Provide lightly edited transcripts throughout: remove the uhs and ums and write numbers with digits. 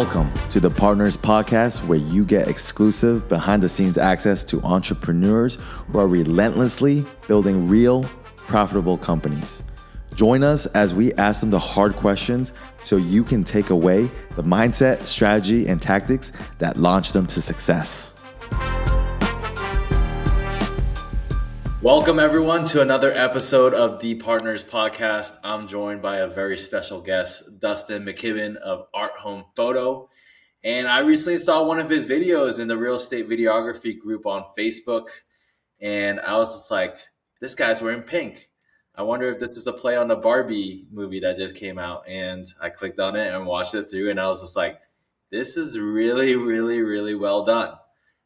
Welcome to the Partners Podcast, where you get exclusive behind-the-scenes access to entrepreneurs who are relentlessly building real, profitable companies. Join us as we ask them the hard questions so you can take away the mindset, strategy, and tactics that launch them to success. Welcome, everyone, to another episode of the Partners Podcast. I'm joined by a very special guest, Dustin Kibben of Art Home Photo. And I recently saw one of his videos in the real estate videography group on Facebook. And I was just like, this guy's wearing pink. I wonder if this is a play on the Barbie movie that just came out. And I clicked on it and watched it through. And I was just like, this is really, really, really well done.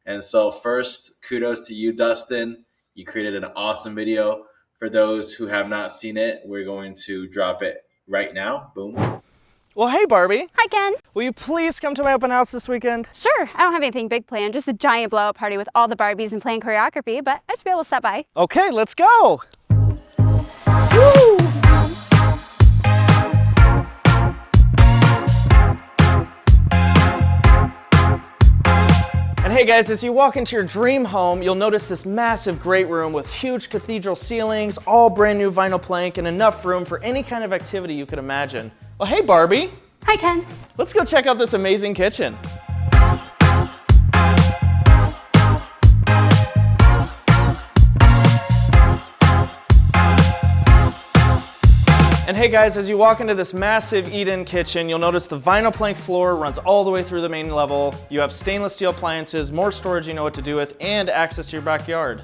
And so first, kudos to you, Dustin. You created an awesome video. For those who have not seen it, we're going to drop it right now. Boom. Well, hey, Barbie. Hi, Ken. Will you please come to my open house this weekend? Sure. I don't have anything big planned, just a giant blow-up party with all the Barbies and playing choreography, but I should be able to stop by. Okay, let's go. Woo! And hey guys, as you walk into your dream home, you'll notice this massive great room with huge cathedral ceilings, all brand new vinyl plank, and enough room for any kind of activity you could imagine. Well, hey Barbie. Hi, Ken. Let's go check out this amazing kitchen. And hey guys, as you walk into this massive eat-in kitchen, you'll notice the vinyl plank floor runs all the way through the main level. You have stainless steel appliances, more storage you know what to do with, and access to your backyard.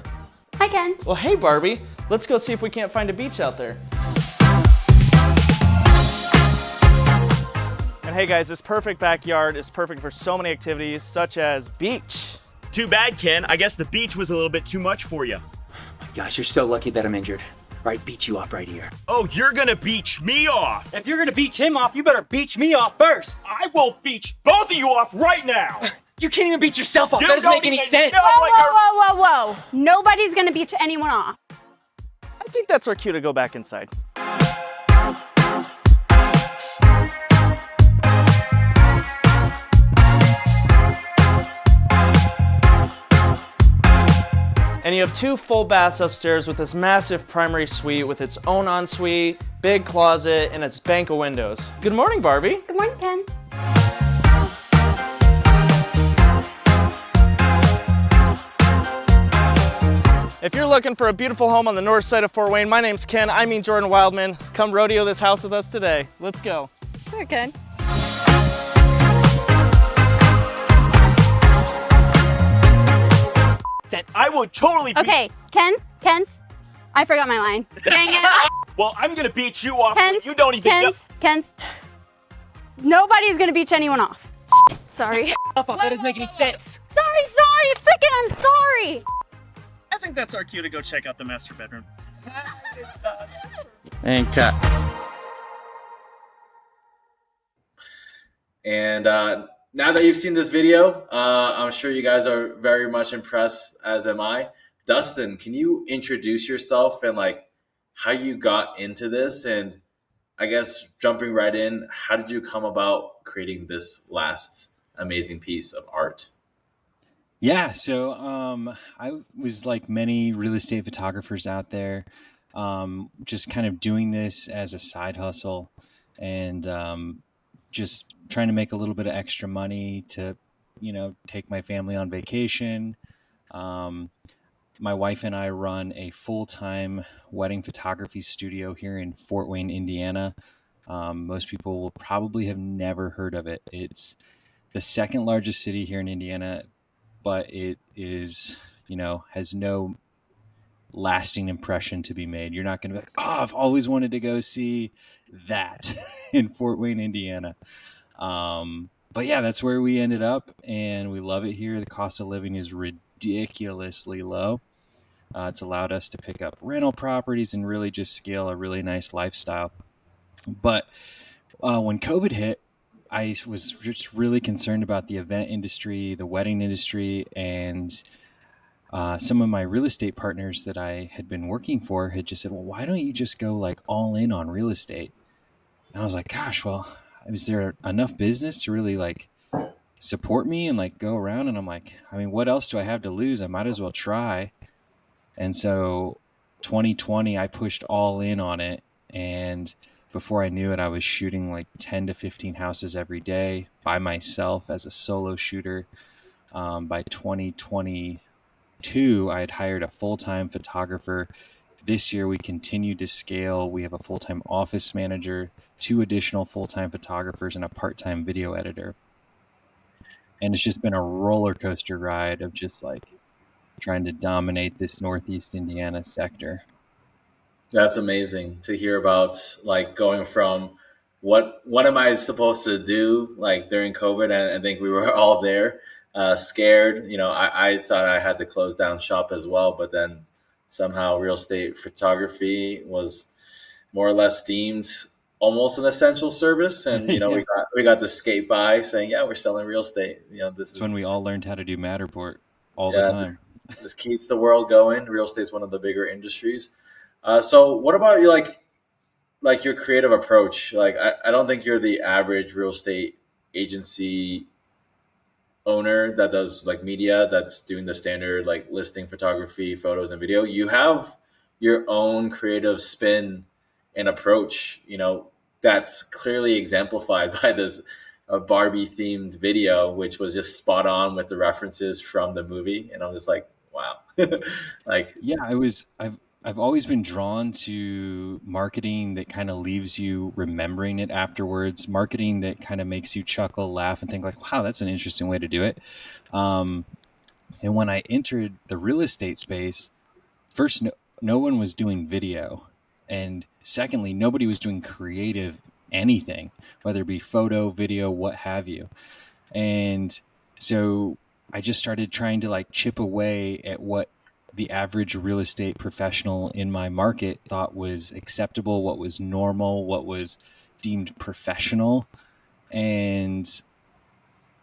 Hi, Ken. Well, hey Barbie, let's go see if we can't find a beach out there. And hey guys, this perfect backyard is perfect for so many activities, such as beach. Too bad, Ken. I guess the beach was a little bit too much for you. My gosh, you're so lucky that I'm injured. Right, beat you up right here. Oh, you're gonna beach me off. If you're gonna beach him off, you better beach me off first. I will beach both of you off right now. You can't even beat yourself off. You That doesn't don't make any even sense. know what you're- Whoa. Nobody's gonna beach anyone off. I think that's our cue to go back inside. And you have two full baths upstairs with this massive primary suite with its own ensuite, big closet, and its bank of windows. Good morning, Barbie. Good morning, Ken. If you're looking for a beautiful home on the north side of Fort Wayne, my name's Ken. I mean Jordan Wildman. Come rodeo this house with us today. Let's go. Sure, Ken. I would totally beach. Okay, Ken's. I forgot my line. Dang it. Well, I'm gonna beach you off. Ken's. You don't even know. Ken's. Nobody's gonna beach anyone off. Sorry. That doesn't make any sense. Sorry. Frickin', I'm sorry. I think that's our cue to go check out the master bedroom. And cut. And now that you've seen this video, I'm sure you guys are very much impressed, as am I. Dustin, can you introduce yourself and how you got into this? And I guess jumping right in, how did you come about creating this last amazing piece of art? Yeah, so I was like many real estate photographers out there, just kind of doing this as a side hustle and just trying to make a little bit of extra money to, take my family on vacation. My wife and I run a full-time wedding photography studio here in Fort Wayne, Indiana. Most people will probably have never heard of it. It's the second largest city here in Indiana, but it is, has no lasting impression to be made. You're not going to be like, oh, I've always wanted to go see that in Fort Wayne, Indiana. But yeah, that's where we ended up, and we love it here. The cost of living is ridiculously low. It's allowed us to pick up rental properties and really just scale a really nice lifestyle. But when COVID hit, I was just really concerned about the event industry, the wedding industry, and some of my real estate partners that I had been working for had just said, well, why don't you just go like all in on real estate? And I was like, gosh, well, is there enough business to really like support me and like go around. And I'm like, I mean, what else do I have to lose? I might as well try. And so 2020, I pushed all in on it. And before I knew it, I was shooting like 10 to 15 houses every day by myself as a solo shooter. By 2022, I had hired a full-time photographer. This year, we continued to scale. We have a full-time office manager, 2 additional full-time photographers, and a part-time video editor. And it's just been a roller coaster ride of just like trying to dominate this Northeast Indiana sector. That's amazing to hear about, like going from what am I supposed to do like during COVID, and I think we were all there, scared. I thought I had to close down shop as well, but then somehow real estate photography was more or less deemed almost an essential service, and Yeah. we got to skate by saying, yeah, we're selling real estate. This It's when is we all learned how to do Matterport all the yeah, time. this keeps the world going. Real estate's one of the bigger industries. So what about you, like your creative approach? Like I don't think you're the average real estate agency owner that does like media, that's doing the standard like listing photography, photos, and video. You have your own creative spin and approach, that's clearly exemplified by this Barbie themed video, which was just spot on with the references from the movie. And I'm just like, wow. Like, Yeah, I've always been drawn to marketing that kind of leaves you remembering it afterwards, marketing that kind of makes you chuckle, laugh, and think like, wow, that's an interesting way to do it. Um, and when I entered the real estate space, first, no one was doing video. And secondly, nobody was doing creative anything, whether it be photo, video, what have you. And so I just started trying to like chip away at what the average real estate professional in my market thought was acceptable, what was normal, what was deemed professional. And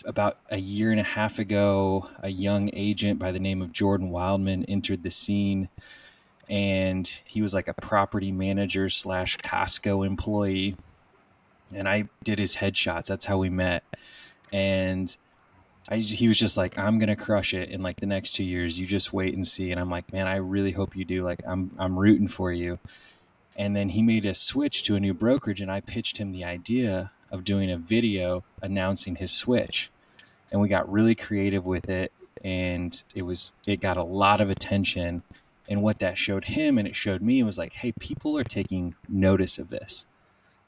about a year and a half ago, a young agent by the name of Jordan Wildman entered the scene, and he was like a property manager slash Costco employee. And I did his headshots. That's how we met. And he was just like, I'm gonna crush it in like the next 2 years. You just wait and see. And I'm like, man, I really hope you do. Like, I'm rooting for you. And then he made a switch to a new brokerage, and I pitched him the idea of doing a video announcing his switch. And we got really creative with it, and it got a lot of attention. And what that showed him and it showed me was like, hey, people are taking notice of this.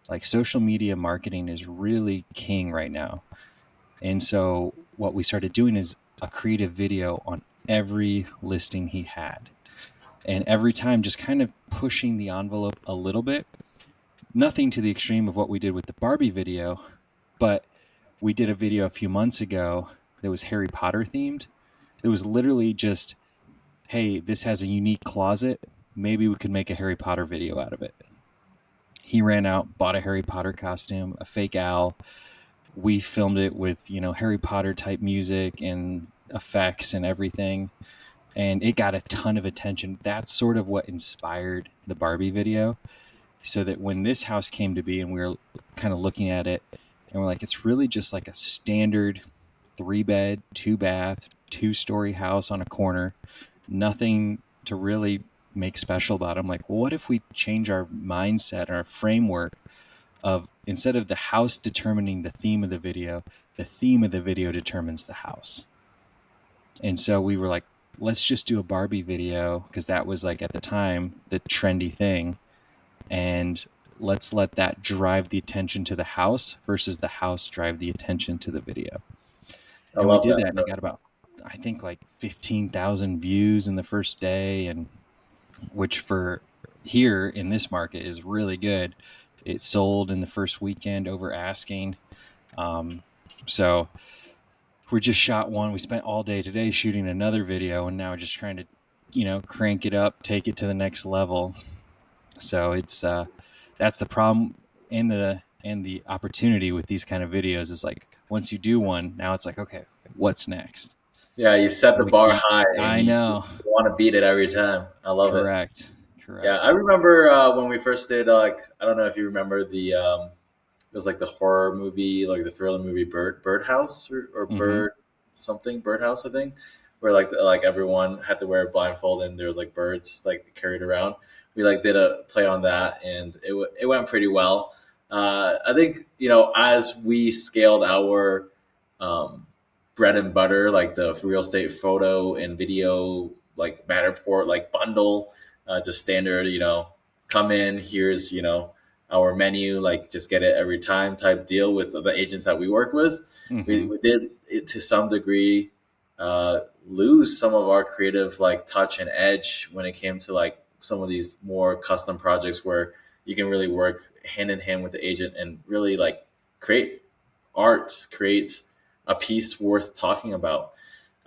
Like, social media marketing is really king right now. And so what we started doing is a creative video on every listing he had. And every time just kind of pushing the envelope a little bit. Nothing to the extreme of what we did with the Barbie video, but we did a video a few months ago that was Harry Potter themed. It was literally just, hey, this has a unique closet. Maybe we could make a Harry Potter video out of it. He ran out, bought a Harry Potter costume, a fake owl. We filmed it with, Harry Potter type music and effects and everything. And it got a ton of attention. That's sort of what inspired the Barbie video. So that when this house came to be and we were kind of looking at it and we're like, it's really just like a standard 3-bed, 2-bath, 2-story house on a corner. Nothing to really make special about it. I'm like, well, what if we change our mindset, our framework of, instead of the house determining the theme of the video determines the house. And so we were like, let's just do a Barbie video, because that was like at the time the trendy thing, and let's let that drive the attention to the house versus the house drive the attention to the video. I And we love did that. that, and it got about, I think, like 15,000 views in the first day, and which for here in this market is really good. It sold in the first weekend over asking. So we just shot one. We spent all day today shooting another video, and now just trying to, crank it up, take it to the next level. So it's that's the problem and the opportunity with these kind of videos is like, once you do one, now it's like, okay, what's next? Yeah, you set the bar high and I you know. want to beat it every time. I love it. Correct. Yeah, I remember when we first did, like, I don't know if you remember it was like the horror movie, like the thriller movie Birdhouse or Mm-hmm. Bird something Birdhouse, I think, where like everyone had to wear a blindfold and there was like birds like carried around. We like did a play on that, and it went pretty well. I think as we scaled our um, bread and butter, like the real estate photo and video, like Matterport, like bundle, just standard, come in, here's, our menu, like just get it every time type deal with the agents that we work with. We, Mm-hmm. we did it to some degree lose some of our creative like touch and edge when it came to like some of these more custom projects where you can really work hand in hand with the agent and really like create art, create a piece worth talking about.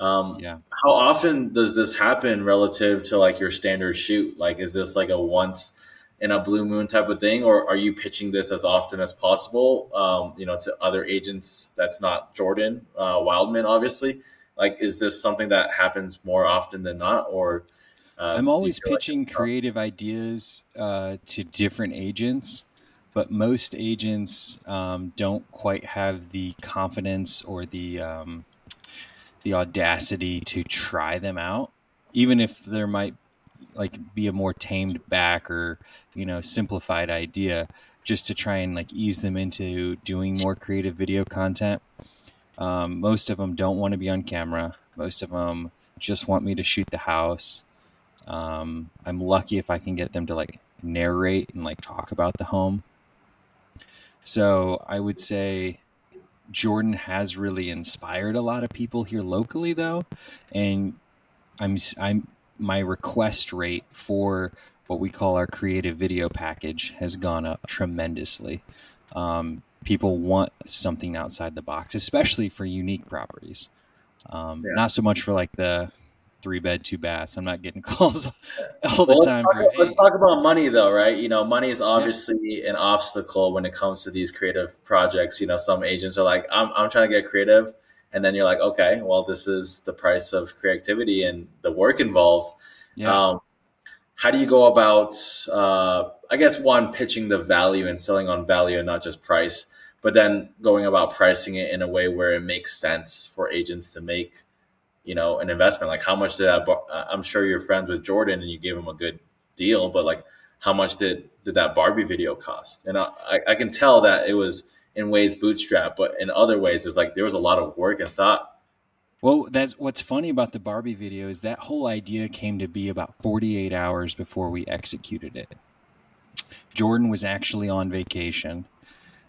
Yeah. How often does this happen relative to like your standard shoot? Like, is this like a once in a blue moon type of thing, or are you pitching this as often as possible? To other agents that's not Jordan Wildman, obviously. Like, is this something that happens more often than not, or I'm do you always feel like pitching it's tough? creative ideas to different agents, but most agents don't quite have the confidence or the audacity to try them out, even if there might like be a more tamed back or simplified idea, just to try and like ease them into doing more creative video content. Most of them don't want to be on camera. Most of them just want me to shoot the house. I'm lucky if I can get them to like narrate and like talk about the home. So I would say Jordan has really inspired a lot of people here locally, though, and I'm my request rate for what we call our creative video package has gone up tremendously. People want something outside the box, especially for unique properties. Yeah. Not so much for like the 3 bed, 2 baths. I'm not getting calls all the Well, time for let's hey, talk about money though, right? Money is yeah, obviously an obstacle when it comes to these creative projects. Some agents are like, I'm trying to get creative. And then you're like, okay, well, this is the price of creativity and the work involved. yeah. Um, how do you go about, I guess, one, pitching the value and selling on value and not just price, but then going about pricing it in a way where it makes sense for agents to make an investment? Like, how much did I'm sure you're friends with Jordan and you gave him a good deal, but like, how much did that Barbie video cost? And I can tell that it was in ways bootstrap, but in other ways it's like there was a lot of work and thought. Well, that's what's funny about the Barbie video is that whole idea came to be about 48 hours before we executed it. Jordan was actually on vacation,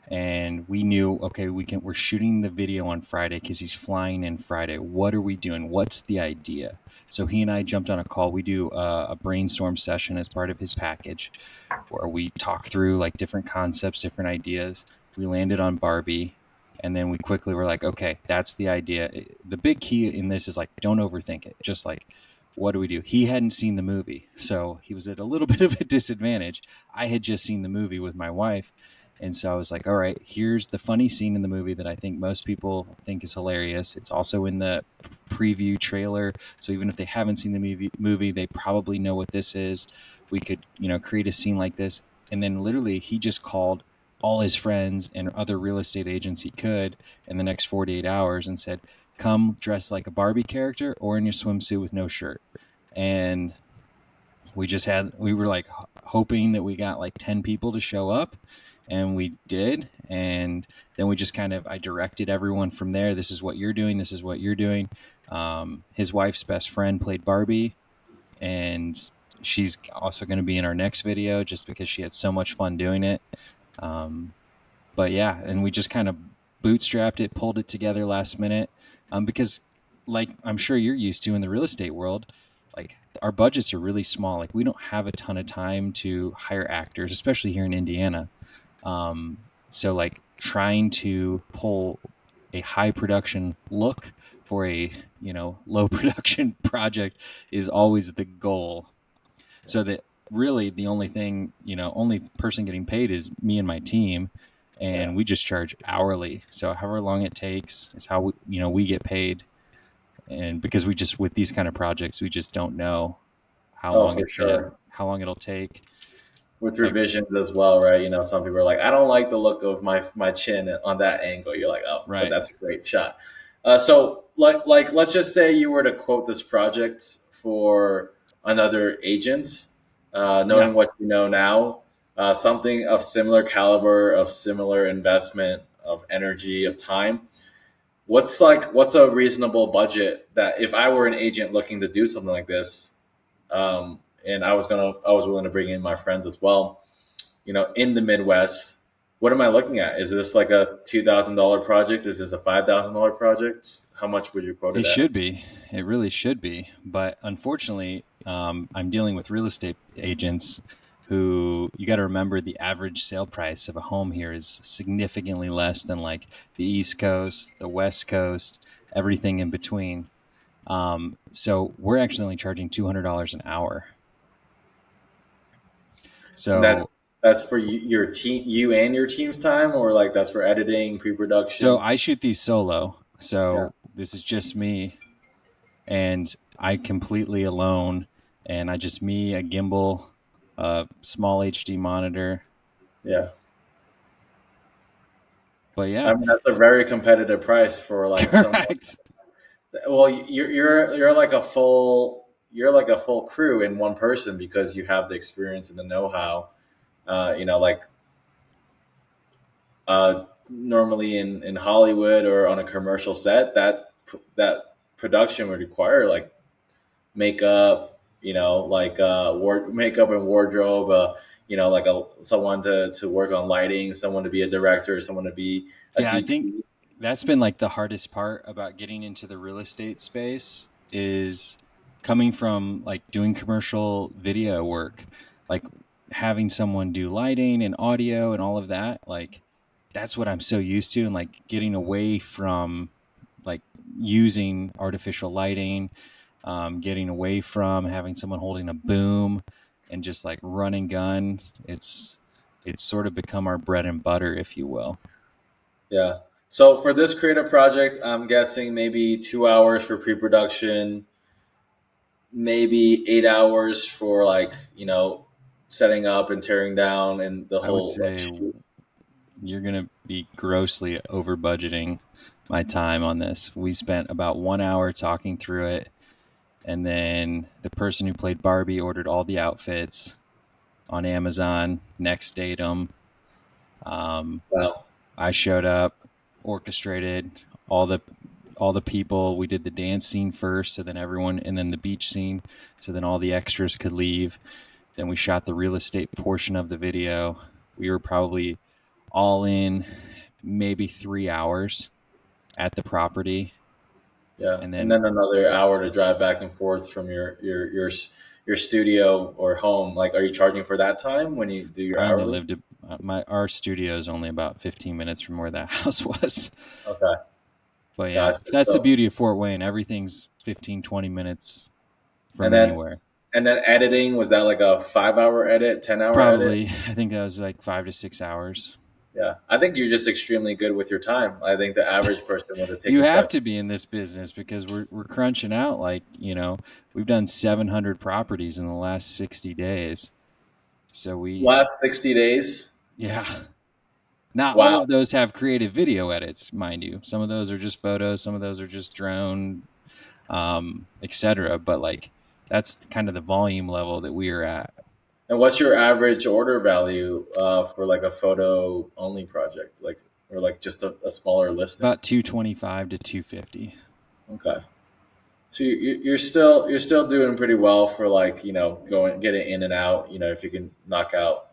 and we knew, okay, we're shooting the video on Friday because he's flying in Friday. What are we doing? What's the idea? So he and I jumped on a call. We do a brainstorm session as part of his package where we talk through like different concepts, different ideas. We landed on Barbie, and then we quickly were like, okay, that's the idea. The big key in this is like, don't overthink it. Just like, what do we do? He hadn't seen the movie, so he was at a little bit of a disadvantage. I had just seen the movie with my wife. And so I was like, all right, here's the funny scene in the movie that I think most people think is hilarious. It's also in the preview trailer. So even if they haven't seen the movie, they probably know what this is. We could, create a scene like this. And then literally he just called all his friends and other real estate agents he could in the next 48 hours and said, come dress like a Barbie character or in your swimsuit with no shirt. And we were like hoping that we got like 10 people to show up, and we did. And then we just I directed everyone from there. This is what you're doing. This is what you're doing. His wife's best friend played Barbie, and she's also going to be in our next video just because she had so much fun doing it. But yeah, and we just kind of bootstrapped it, pulled it together last minute, because like I'm sure you're used to in the real estate world, like our budgets are really small. Like we don't have a ton of time to hire actors, especially here in Indiana. So like trying to pull a high production look for a low production project is always the goal. So that really the only thing, only person getting paid is me and my team, and we just charge hourly. So however long it takes is how we get paid. And because we just, with these kind of projects, we just don't know Oh, for sure. how long it'll take. with Like, revisions as well, right? You know, some people are like, I don't like the look of my chin on that angle. You're like, oh, but right. that's a great shot. So let's just say you were to quote this project for another agent, Yeah. knowing what you know now, something of similar caliber, of similar investment, of energy, of time. What's a reasonable budget that if I were an agent looking to do something like this, and I was willing to bring in my friends as well, you know, in the Midwest. What am I looking at? Is this like a $2,000 project? Is this a $5,000 project? How much would you quote it It at? should be. It really should be. But unfortunately, I'm dealing with real estate agents who you got to remember the average sale price of a home here is significantly less than like the East Coast, the West Coast, everything in between. So we're actually only charging $200 an hour. And So that's for your team, you and your team's time, or like that's for editing, so pre-production. I shoot these solo. Yeah, So this is just me, and I completely alone, and I just me, a gimbal, a small HD monitor. yeah. But I yeah, mean, that's a very competitive price for like someone. correct. Well, you're like a full crew in one person because you have the experience and the know-how. You know, like normally in Hollywood or on a commercial set, that production would require like makeup, you know, like makeup and wardrobe, you know, like someone to work on lighting, someone to be a director, someone to be a Yeah, I think DP. that's been like the hardest part about getting into the real estate space is coming from like doing commercial video work, like having someone do lighting and audio and all of that. Like that's what I'm so used to, and like getting away from like using artificial lighting, getting away from having someone holding a boom and just like run and gun. It's sort of become our bread and butter, if you will. Yeah. So for this creative project, I'm guessing maybe 2 hours for pre-production, maybe 8 hours for like, you know, setting up and tearing down and the I would whole like say shoot. you're going to be grossly over budgeting my time on this. We spent about 1 hour talking through it. And then the person who played Barbie ordered all the outfits on Amazon, next datum. Wow. I showed up, orchestrated all the people. We did the dance scene first, so then everyone, and then the beach scene, so then all the extras could leave. Then we shot the real estate portion of the video. We were probably all in maybe 3 hours at the property, Yeah. and And then then another hour to drive back and forth from your studio or home. Like, are you charging for that time when you do your I only hourly? lived my our studio is only about 15 minutes from where that house was. Okay. But yeah, Gotcha. that's the So, beauty of Fort Wayne. Everything's 15, 20 minutes and from then anywhere. and then editing, was that like a 5 hour edit, 10 hour edit? Probably, I think that was like 5 to 6 hours. Yeah. I think you're just extremely good with your time. I think the average person would have You taken have press. to be in this business because we're crunching out. Like, we've done 700 properties in the last 60 days. So Last 60 days. yeah. Not all Wow. of those have creative video edits, mind you. Some of those are just photos, some of those are just drone, etc. But like that's kind of the volume level that we are at. And what's your average order value for like a photo only project, like or like just a smaller listing? About 225 to 250. Okay, so you're still doing pretty well for like, you know, going getting in and out. You know, if you can knock out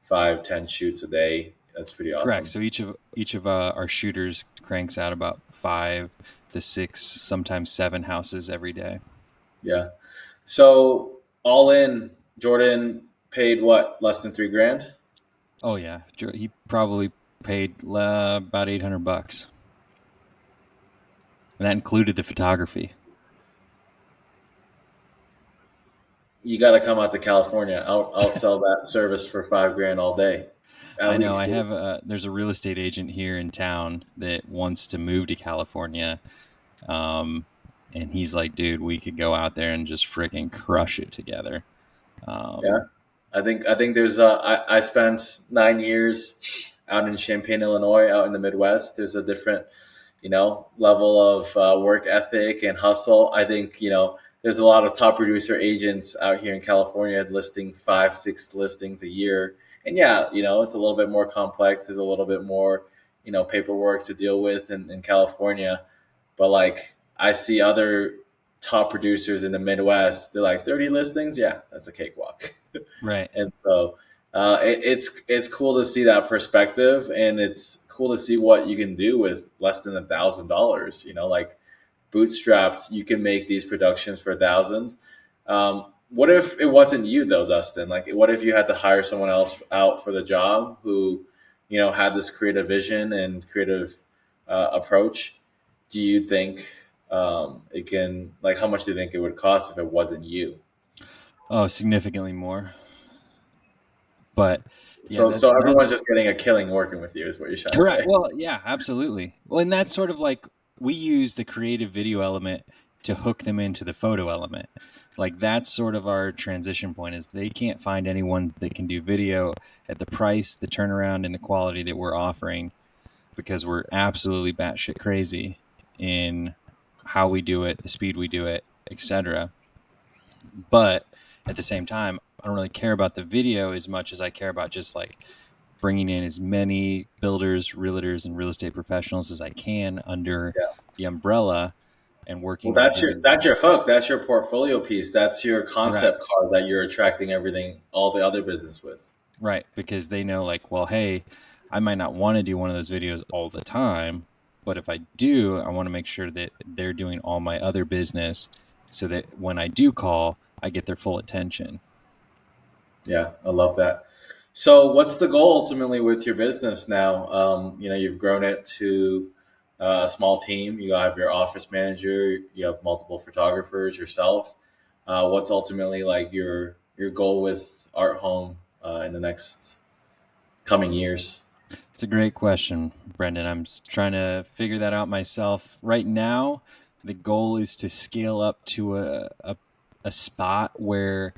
5-10 shoots a day, that's pretty Correct. awesome. So each of our shooters cranks out about 5 to 6, sometimes 7 houses every day. Yeah. So all in, Jordan paid what, less than 3 grand? Oh yeah, he probably paid about $800, and that included the photography. You got to come out to California. I'll sell that service for 5 grand all day, I at know. I least. have there's a real estate agent here in town that wants to move to California, um, and he's like, "Dude, we could go out there and just freaking crush it together." Yeah. Um, I think there's I spent 9 years out in Champaign, Illinois, out in the Midwest. There's a different, level of work ethic and hustle. I think, there's a lot of top producer agents out here in California listing 5, 6 listings a year. And yeah, it's a little bit more complex. There's a little bit more, paperwork to deal with in California. But like I see other top producers in the Midwest, they're like 30 listings. Yeah, that's a cakewalk. Right. And so it's cool to see that perspective, and it's cool to see what you can do with less than $1,000. Like bootstrapped, you can make these productions for thousands. What if it wasn't you though, Dustin? Like, what if you had to hire someone else out for the job who, had this creative vision and creative approach? Do you think it can, like, how much do you think it would cost if it wasn't you? Oh, significantly more. But yeah, So everyone's that's just getting a killing working with you, is what you're trying to correct. say. Well, yeah, absolutely. Well, and that's sort of like we use the creative video element to hook them into the photo element. Like that's sort of our transition point is they can't find anyone that can do video at the price, the turnaround, and the quality that we're offering because we're absolutely batshit crazy in how we do it, the speed we do it, etc. But at the same time, I don't really care about the video as much as I care about just like bringing in as many builders, realtors, and real estate professionals as I can under Yeah. the umbrella and Well, working on that's your getting that's your hook. That's your portfolio piece. That's your right, concept card that you're attracting all the other business with. right, because they know like, well, hey, I might not want to do one of those videos all the time, but if I do, I want to make sure that they're doing all my other business so that when I do call, I get their full attention. Yeah, I love that. So, what's the goal ultimately with your business now? You've grown it to a small team. You have your office manager. You have multiple photographers yourself. What's ultimately like your goal with Art Home in the next coming years? It's a great question, Brendan. I'm trying to figure that out myself. Right now, the goal is to scale up to a spot where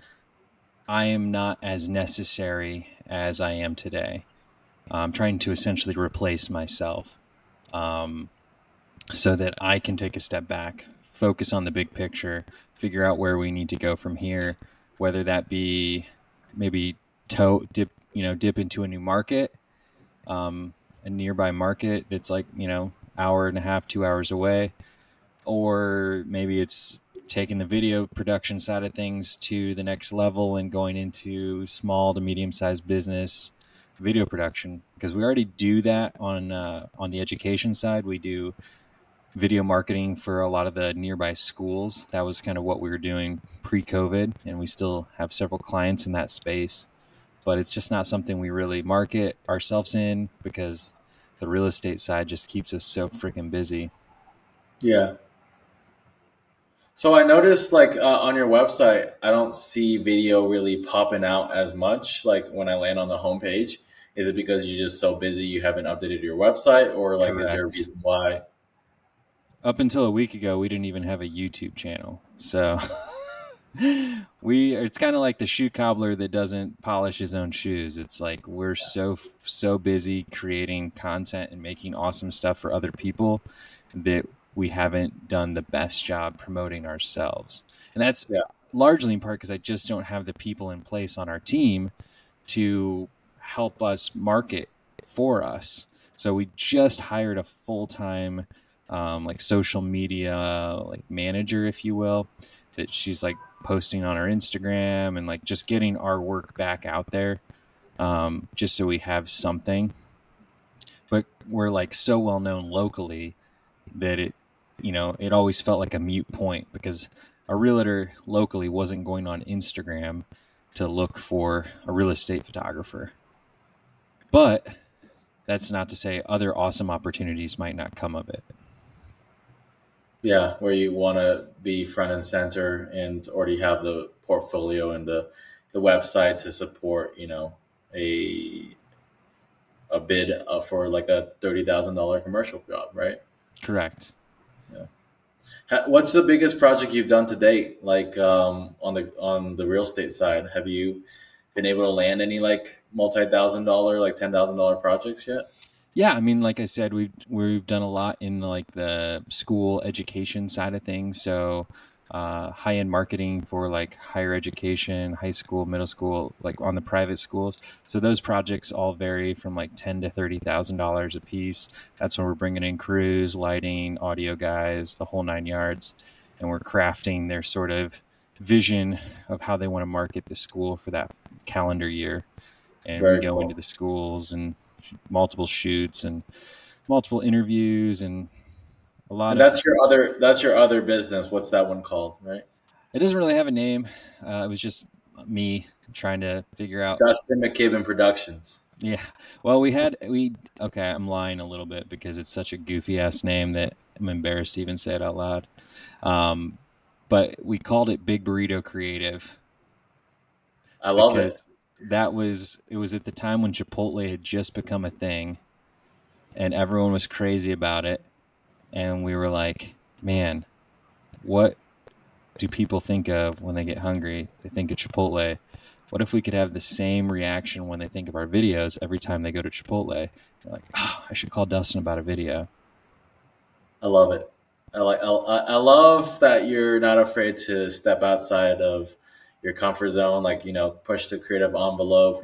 I am not as necessary as I am today. I'm trying to essentially replace myself so that I can take a step back, focus on the big picture, figure out where we need to go from here, whether that be maybe dip into a new market, a nearby market that's like, hour and a half, 2 hours away, or maybe it's taking the video production side of things to the next level and going into small to medium sized business video production because we already do that on the education side. We do video marketing for a lot of the nearby schools. That was kind of what we were doing pre-COVID, and we still have several clients in that space. But it's just not something we really market ourselves in because the real estate side just keeps us so freaking busy. Yeah. So I noticed, like, on your website, I don't see video really popping out as much. Like when I land on the homepage, is it because you're just so busy you haven't updated your website, or like is there a Correct. reason why? Up until a week ago, we didn't even have a YouTube channel. So it's kind of like the shoe cobbler that doesn't polish his own shoes. It's like we're so busy creating content and making awesome stuff for other people that we haven't done the best job promoting ourselves. And that's Yeah, largely in part because I just don't have the people in place on our team to help us market for us. So we just hired a full-time like social media like manager, if you will, that she's like posting on our Instagram and like just getting our work back out there, just so we have something. But we're like so well known locally that it always felt like a mute point because a realtor locally wasn't going on Instagram to look for a real estate photographer. But that's not to say other awesome opportunities might not come of it. yeah, where you want to be front and center and already have the portfolio and the website to support, a a bid for like a $30,000 commercial job, right? Correct. Yeah. What's the biggest project you've done to date? Like on the real estate side, been able to land any like multi-$1,000, like $10,000 projects yet? Yeah, I mean, like I said, we've done a lot in like the school education side of things. So high end marketing for like higher education, high school, middle school, like on the private schools. So those projects all vary from like $10,000 to $30,000 a piece. That's when we're bringing in crews, lighting, audio guys, the whole 9 yards, and we're crafting their sort of vision of how they want to market the school for that calendar year. And we Very go cool. into the schools and multiple shoots and multiple interviews and a lot And of that's your other business. What's that one called, right? it doesn't really have a name. It was just me trying to figure It's out. Dustin McKibben Productions. Yeah, well, we okay, I'm lying a little bit because it's such a goofy ass name that I'm embarrassed to even say it out loud. um, but we called it Big Burrito Creative I love it. because it was at the time when Chipotle had just become a thing and everyone was crazy about it, and we were like, man, what do people think of when they get hungry? They think of Chipotle. What if we could have the same reaction when they think of our videos every time they go to Chipotle? They're like, oh, I should call Dustin about a video. I love it. I love that you're not afraid to step outside of your comfort zone, like, push the creative envelope,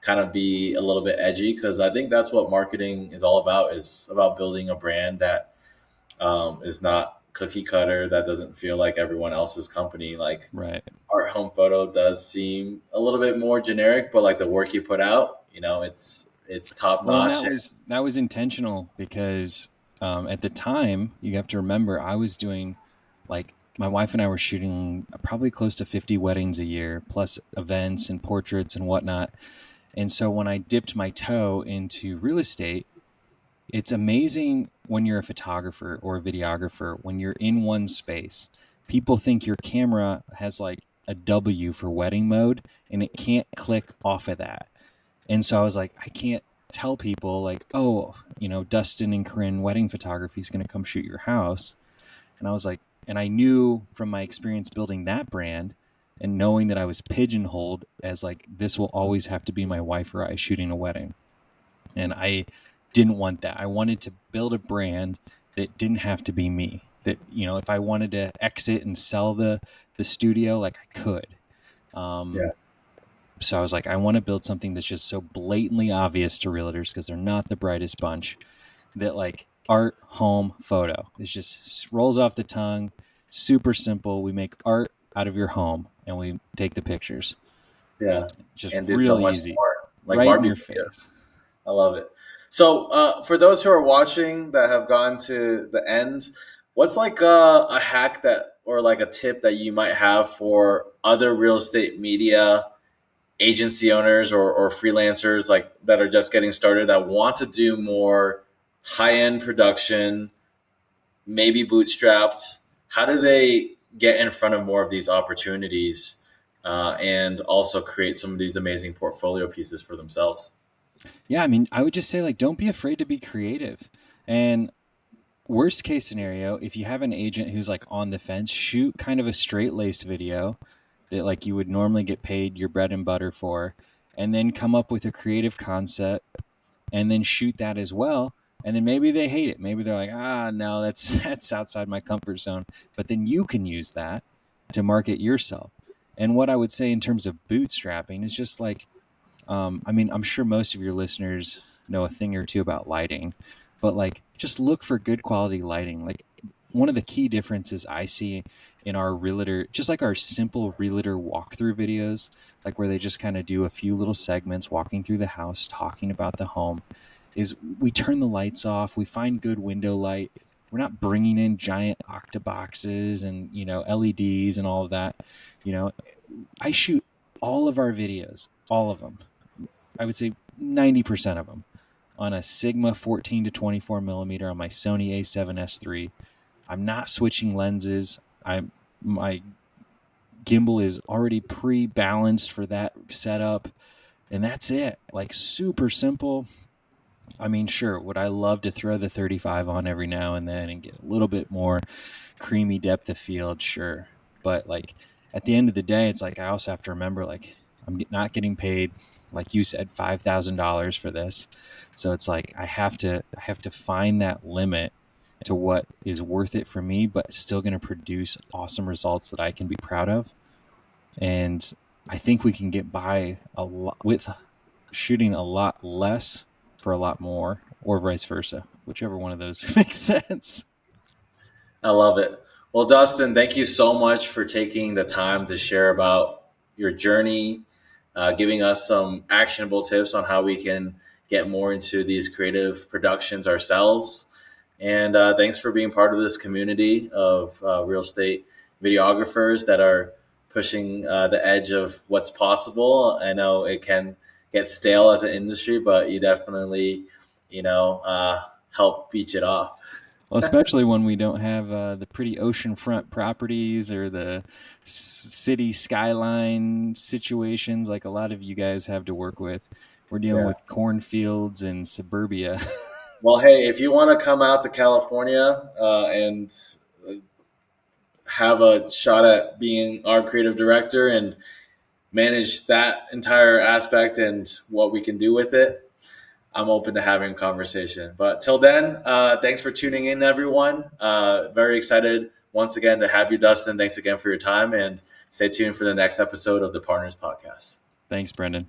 kind of be a little bit edgy, because I think that's what marketing is all about, is about building a brand that is not cookie cutter, that doesn't feel like everyone else's company. Like Right. Art Home Photo does seem a little bit more generic, but like the work you put out, it's top Well, and notch. that was intentional because at the time, you have to remember, I was doing like my wife and I were shooting probably close to 50 weddings a year, plus events and portraits and whatnot. And so when I dipped my toe into real estate, it's amazing when you're a photographer or a videographer, when you're in one space, people think your camera has like a W for wedding mode and it can't click off of that. And so I was like, I can't tell people like, oh, Dustin and Corinne wedding photography is going to come shoot your house. And I was like, and I knew from my experience building that brand and knowing that I was pigeonholed as like, this will always have to be my wife or I shooting a wedding. And I didn't want that. I wanted to build a brand that didn't have to be me. That, if I wanted to exit and sell the studio, like I could. Yeah. So I was like, I want to build something that's just so blatantly obvious to realtors because they're not the brightest bunch, that like art, home, photo. It just rolls off the tongue, super simple. We make art out of your home and we take the pictures. Yeah. Just And do so really much easy. more, like Right in Barbie your videos. face. I love it. So, for those who are watching that have gone to the end, what's like a hack that, or like a tip that you might have for other real estate media agency owners or freelancers like that are just getting started, that want to do more high end production, maybe bootstrapped? How do they get in front of more of these opportunities, and also create some of these amazing portfolio pieces for themselves? Yeah, I mean, I would just say like, don't be afraid to be creative. And worst case scenario, if you have an agent who's like on the fence, shoot kind of a straight laced video that like you would normally get paid your bread and butter for, and then come up with a creative concept and then shoot that as well. And then maybe they hate it. Maybe they're like, no, that's outside my comfort zone. But then you can use that to market yourself. And what I would say in terms of bootstrapping is just like, I mean, I'm sure most of your listeners know a thing or two about lighting, but like just look for good quality lighting. Like one of the key differences I see in our realtor, just like our simple realtor walkthrough videos, like where they just kind of do a few little segments walking through the house, talking about the home, is we turn the lights off. We find good window light. We're not bringing in giant octaboxes and, LEDs and all of that. I shoot all of our videos, all of them. I would say 90% of them on a Sigma 14 to 24 millimeter on my Sony A7S III. I'm not switching lenses. My gimbal is already pre-balanced for that setup, and that's it. Like super simple. I mean, sure, would I love to throw the 35 on every now and then and get a little bit more creamy depth of field? Sure. But like at the end of the day, it's like I also have to remember, like, I'm not getting paid, like you said, $5,000 for this. So it's like I have to find that limit to what is worth it for me, but still going to produce awesome results that I can be proud of. And I think we can get by a lot with shooting a lot less for a lot more, or vice versa, whichever one of those makes sense. I love it. Well, Dustin, thank you so much for taking the time to share about your journey, giving us some actionable tips on how we can get more into these creative productions ourselves. And thanks for being part of this community of real estate videographers that are pushing the edge of what's possible. I know it can get stale as an industry, but you definitely, help beach it off. Well, especially when we don't have the pretty oceanfront properties or the city skyline situations like a lot of you guys have to work with. We're dealing Yeah. with cornfields and suburbia. Well, hey, if you want to come out to California and have a shot at being our creative director and manage that entire aspect and what we can do with it, I'm open to having a conversation. But till then, thanks for tuning in, everyone. Very excited once again to have you, Dustin. Thanks again for your time, and stay tuned for the next episode of the Partners Podcast. Thanks, Brendan.